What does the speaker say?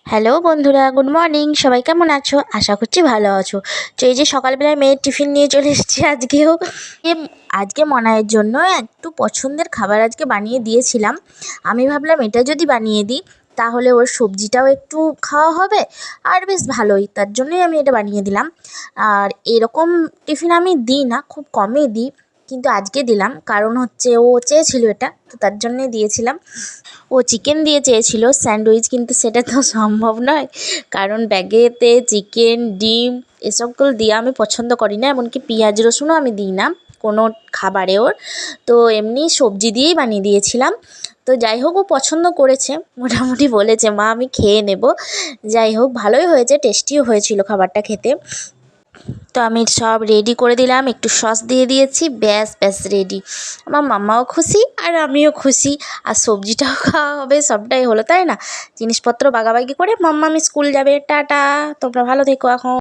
Hello বন্ধুরা, good morning. সবাই কেমন আছো? আশা করছি ভালো আছো। তো এই যে সকালবেলায় মেয়ের টিফিন নিয়ে চলে এসেছি আজকেও। আজকে মনায়ের জন্য একটু পছন্দের খাবার আজকে বানিয়ে দিয়েছিলাম। আমি ভাবলাম এটা যদি বানিয়ে দিই তাহলে ওর সবজিটাও একটু খাওয়া হবে আর বেশ ভালোই, তার জন্যই আমি এটা বানিয়ে দিলাম। আর এরকম টিফিন আমি দিই না, খুব কমই দিই, কিন্তু আজকে দিলাম কারণ হচ্ছে ও চেয়েছিল এটা, তো তার জন্যই দিয়েছিলাম। ও চিকেন দিয়ে চেয়েছিল স্যান্ডউইচ, কিন্তু সেটা তো সম্ভব নয়, কারণ ব্যাগেতে চিকেন, ডিম এসবগুলো দিয়ে আমি পছন্দ করি না, এমনকি পেঁয়াজ রসুনও আমি দিই না কোনো খাবারে ওর। তো এমনি সবজি দিয়েই বানিয়ে দিয়েছিলাম। তো যাই হোক, ও পছন্দ করেছে, মোটামুটি বলেছে মা আমি খেয়ে নেব। যাই হোক, ভালোই হয়েছে, টেস্টিও হয়েছিল খাবারটা খেতে। তো আমি সব রেডি করে দিলাম, একটু সস দিয়ে দিয়েছি, ব্যাস ব্যাস রেডি। আমার মাম্মাও খুশি আর আমিও খুশি, আর সবজিটাও খাওয়া হবে, সবটাই হলো, তাই না? জিনিসপত্র বাগাবাগি করে মাম্মা আমি স্কুল যাবে। টাটা, তোমরা ভালো থেকো এখন।